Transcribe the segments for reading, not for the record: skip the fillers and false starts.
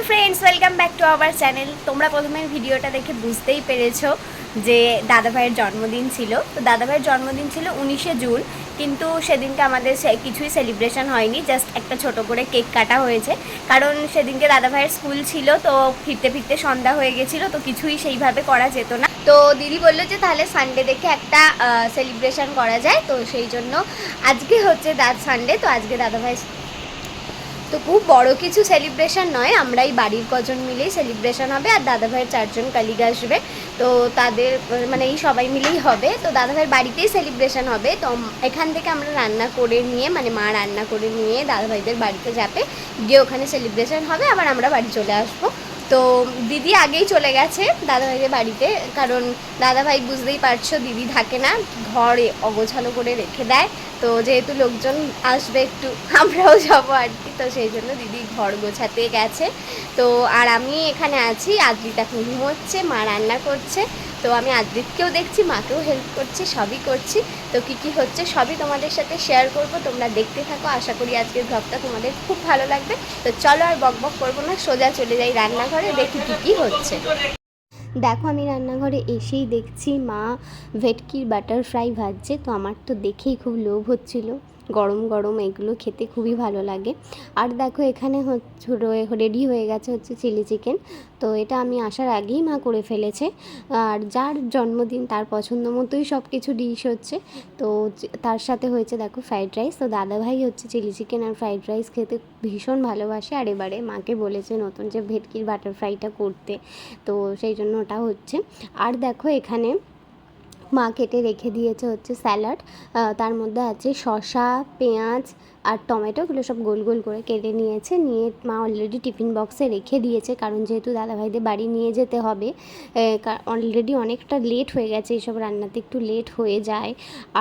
Hello friends, welcome back to our channel. তোমরা প্রথমে ভিডিওটা দেখে বুঝতেই পেরেছো যে দাদাভাইয়ের জন্মদিন ছিল। তো দাদাভাইয়ের জন্মদিন ছিল 19শে জুন, কিন্তু সেদিনকে আমাদের কিছুই সেলিব্রেশন হয়নি, জাস্ট একটা ছোট করে কেক কাটা হয়েছে। কারণ সেদিনকে দাদাভাইয়ের স্কুল ছিল, তো ফিরতে ফিরতে সন্ধ্যা হয়ে গেছিলো, তো কিছুই সেইভাবে করা যেত না। তো দিদি বললো যে তাহলে সানডে দেখে একটা সেলিব্রেশন করা যায়, তো সেই জন্য আজকে হচ্ছে সানডে, তো আজকে দাদাভাই তো খুব বড় কিছু সেলিব্রেশন নয়, আমরা এই বাড়ির কজন মিলেই সেলিব্রেশন হবে। আর দাদাভাইয়ের 4জন কালিগ আসবে, তো তাদের মানে এই সবাই মিলেই হবে। তো দাদাভাইয়ের বাড়িতেই সেলিব্রেশন হবে। তো এখান থেকে আমরা রান্না করে নিয়ে, মানে মা রান্না করে নিয়ে দাদাভাইদের বাড়িতে যাবে, গিয়ে ওখানে সেলিব্রেশন হবে, আবার আমরা বাড়ি চলে আসবো। তো দিদি আগেই চলে গেছে দাদাভাইদের বাড়িতে, কারণ দাদাভাই বুঝতেই পারছো দিদি থাকে না, ঘরে অগোছালো করে রেখে দেয়। তো যেহেতু লোকজন আসবে একটু, আমরাও যাবো আর কি, তো সেই জন্য দিদি ঘর গোছাতে গেছে। তো আর আমি এখানে আছি, আদ্রিত এখন ঘুমোচ্ছে, মা রান্না করছে। তো আমি আদ্রিতকেও দেখছি, মাকেও হেল্প করছি, সবই করছি। তো কী কী হচ্ছে সবই তোমাদের সাথে শেয়ার করব, তোমরা দেখতে থাকো। আশা করি আজকের ব্লগটা তোমাদের খুব ভালো লাগবে। তো চলো আর বক বক করবো না, সোজা চলে যাই রান্নাঘরে, দেখি কী কী হচ্ছে। দেখো আমি রান্নাঘরে এসেই দেখছি মা ভেটকির বাটার ফ্রাই ভাজছে। তো আমার তো দেখেই খুব লোভ হচ্ছিল, গরম গরম এগুলো খেতে খুবই ভালো লাগে। আর দেখো এখানে রেডি হয়ে গেছে হচ্ছে চিলি চিকেন। তো এটা আমি আসার আগেই মা করে ফেলেছে। আর যার জন্মদিন তার পছন্দ মতোই সব কিছু ডিশ হচ্ছে। তো তার সাথে হয়েছে দেখো ফ্রাইড রাইস। তো দাদাভাই হচ্ছে চিলি চিকেন আর ফ্রাইড রাইস খেতে ভীষণ ভালোবাসে, আর এবারে মাকে বলেছে নতুন যে ভেটকির বাটার ফ্রাইটা করতে, তো সেই জন্য ওটা হচ্ছে। আর দেখো এখানে মা কেটে রেখে দিয়েছে হচ্ছে স্যালাড, তার মধ্যে আছে শসা, পেঁয়াজ আর টমেটো, এগুলো সব গোল গোল করে কেটে নিয়েছে। নিয়ে মা অলরেডি টিফিন বক্সে রেখে দিয়েছে, কারণ যেহেতু দাদাভাইদের বাড়ি নিয়ে যেতে হবে, অলরেডি অনেকটা লেট হয়ে গেছে, এইসব রান্নাতে একটু লেট হয়ে যায়।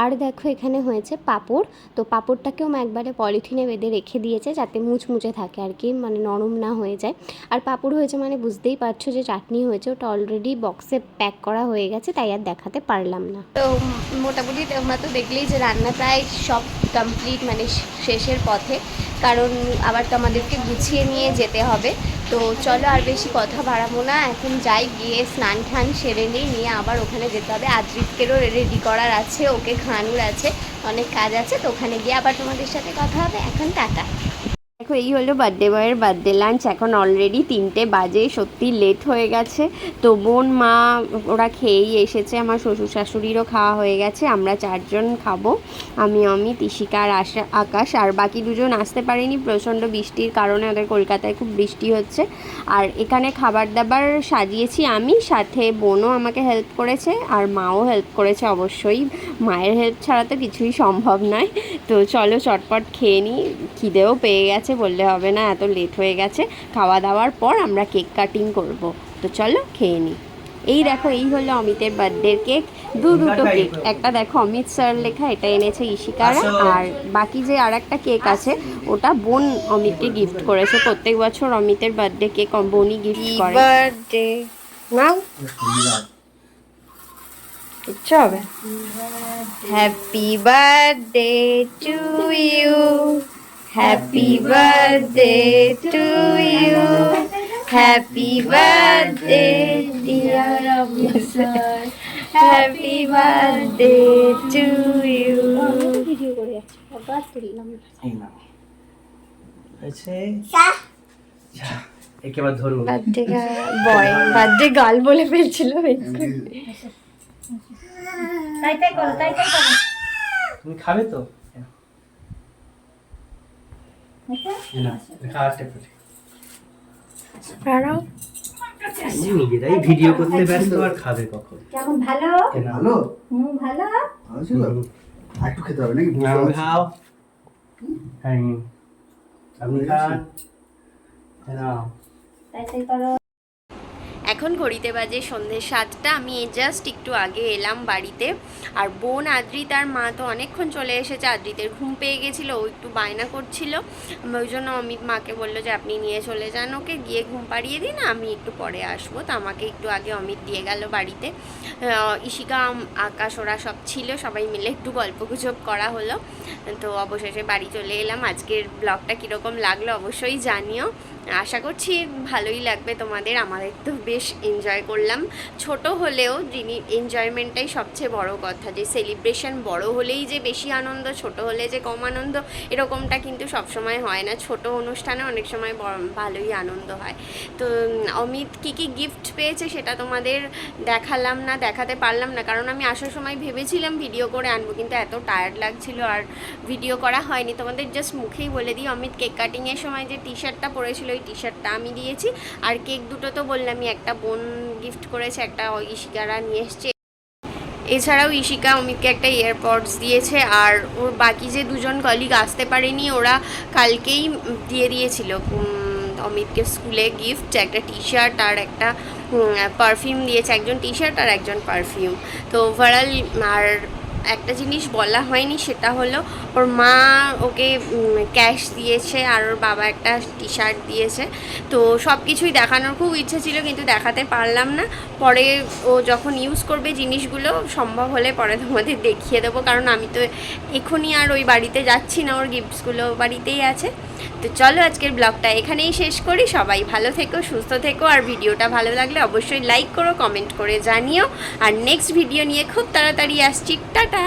আর দেখো এখানে হয়েছে পাঁপড়। তো পাঁপড়টাকেও মা একবারে পলিথিনে বেঁধে রেখে দিয়েছে, যাতে মুচমুচে থাকে আর কি, মানে নরম না হয়ে যায়। আর পাঁপড় হয়েছে মানে বুঝতেই পারছো যে চাটনি হয়েছে, ওটা অলরেডি বক্সে প্যাক করা হয়ে গেছে, তাই আর দেখাতে পারলাম না। তো মোটামুটি তোমরা তো দেখলেই যে রান্না প্রায় সব কমপ্লিট, মানে শেষের পথে, কারণ আবার তো আমাদেরকে গুছিয়ে নিয়ে যেতে হবে। তো চলো আর বেশি কথা বাড়াবো না, এখন যাই, গিয়ে স্নান টান সেরে নিয়ে আবার ওখানে যেতে হবে। আদ্রিতকেরও রেডি করার আছে, ওকে খাওয়ানোর আছে, অনেক কাজ আছে। তো ওখানে গিয়ে আবার তোমাদের সাথে কথা হবে। এখন টাটা। দেখো এই হলো বার্থডে বয়ের বার্থডে লাঞ্চ। এখন অলরেডি 3টে বাজে, সত্যি লেট হয়ে গেছে। তো বোন মা ওরা খেয়েই এসেছে, আমার শ্বশুর শাশুড়িরও খাওয়া হয়ে গেছে। আমরা 4জন খাবো, আমি তিশিকা আর আকাশ। আর বাকি 2জন আসতে পারেনি প্রচণ্ড বৃষ্টির কারণে, ওদের কলকাতায় খুব বৃষ্টি হচ্ছে। আর এখানে খাবার দাবার সাজিয়েছি আমি, সাথে বোনও আমাকে হেল্প করেছে, আর মাও হেল্প করেছে অবশ্যই, মায়ের হেল্প ছাড়া তো কিছুই সম্ভব নয়। তো চলো চটপট খেয়ে নিই, খিদেও পেয়ে গেছে বললে হবে না, এত লেট হয়ে গেছে। খাওয়া দাওয়ার পর আমরা কেক কাটিং করব, তো চলো খেয়ে নিই। এই দেখো এই হলো অমিতের বার্থডের কেক, দুটো কেক। একটা দেখো অমিত স্যার লেখা, এটা এনেছে ইশিকারা। আর বাকি যে আর একটা কেক আছে, ওটা বোন অমিতকে গিফট করেছে। প্রত্যেক বছর অমিতের বার্থডে কেক বোনই গিফট করে। বার্থডে নাও, কিচ্ছু হবে। Happy birthday to you, happy birthday to you, happy birthday dear officer, happy birthday to you. Video করে যাচ্ছি, আবার তুললাম না। একেবারে ধরুন বার্থডে বয়, বার্থডে গার্ল বলে ফেলছিল। তাই করো, তাই করো। তুমি খাবে তো না, খাওয়াতে পারি। নিজেরাই ভিডিও করতে ব্যস্ত, আর খাবে কখন? কেমন ভালো? ভালো? ভালো? ভালো ছিল? একটু খেতে হবে নাকি? আপনি খাও। হ্যাঁ আপনি খান। তাই করো। এখন ঘড়িতে বাজে সন্ধ্যে 7টা। আমি জাস্ট একটু আগে এলাম বাড়িতে। আর বোন আদ্রিত আর মা তো অনেকক্ষণ চলে এসেছে। আদ্রিতের ঘুম পেয়ে গেছিলো, ও একটু বায়না করছিল, ওই জন্য অমিত মাকে বললো যে আপনি নিয়ে চলে যান ওকে, গিয়ে ঘুম পাড়িয়ে দিন, আমি একটু পরে আসবো। তো আমাকে একটু আগে অমিত দিয়ে গেল বাড়িতে। ইশিকা, আকাশ ওরা সব ছিল, সবাই মিলে একটু গল্পগুজব করা হলো। তো অবশেষে বাড়ি চলে এলাম। আজকের ব্লগটা কীরকম লাগলো অবশ্যই জানিও। আশা করছি ভালোই লাগবে তোমাদের। আমাদের তো বেশ এনজয় করলাম, ছোট হলেও এনজয়মেন্টটাই সবচেয়ে বড় কথা। যে সেলিব্রেশন বড় হলেই যে বেশি আনন্দ, ছোট হলে যে কম আনন্দ, এরকমটা কিন্তু সবসময় হয় না। ছোট অনুষ্ঠানে অনেক সময় ভালোই আনন্দ হয়। তো অমিত কী কী গিফট পেয়েছে সেটা তোমাদের দেখালাম না, দেখাতে পারলাম না, কারণ আমি আসার সময় ভেবেছিলাম ভিডিও করে আনবো, কিন্তু এত টায়ার্ড লাগছিল আর ভিডিও করা হয়নি। তোমাদের জাস্ট মুখেই বলে দিই, অমিত কেক কাটিংয়ের সময় যে টি শার্টটা পরেছিল ওই টি শার্টটা আমি দিয়েছি। আর কেক দুটো তো বললামই, একটা বোন গিফট করেছে, একটা ইশিকারা নিয়ে এসছে। এছাড়াও ইশিকা অমিতকে একটা ইয়ারপডস দিয়েছে। আর ওর বাকি যে দুজন কলিগ আসতে পারেনি, ওরা কালকেই দিয়ে দিয়েছিল অমিতকে স্কুলে গিফট, একটা টি শার্ট আর একটা পারফিউম দিয়েছে। একজন টি শার্ট আর একজন পারফিউম। তো ওভারঅল আর একটা জিনিস বলা হয়নি, সেটা হলো ওর মা ওকে ক্যাশ দিয়েছে আর ওর বাবা একটা টি শার্ট দিয়েছে। তো সব কিছুই দেখানোর খুব ইচ্ছে ছিল, কিন্তু দেখাতে পারলাম না। পরে ও যখন ইউজ করবে জিনিসগুলো, সম্ভব হলে পরে তোমাদের দেখিয়ে দেবো, কারণ আমি তো এখনই আর ওই বাড়িতে যাচ্ছি না, ওর গিফটসগুলো বাড়িতেই আছে। তো চলো আজকের ব্লগটা এখানেই শেষ করি। সবাই ভালো থেকো, সুস্থ থেকো, আর ভিডিওটা ভালো লাগলে অবশ্যই লাইক করো, কমেন্ট করে জানিও। আর নেক্সট ভিডিও নিয়ে খুব তাড়াতাড়ি আসছি। টাটা।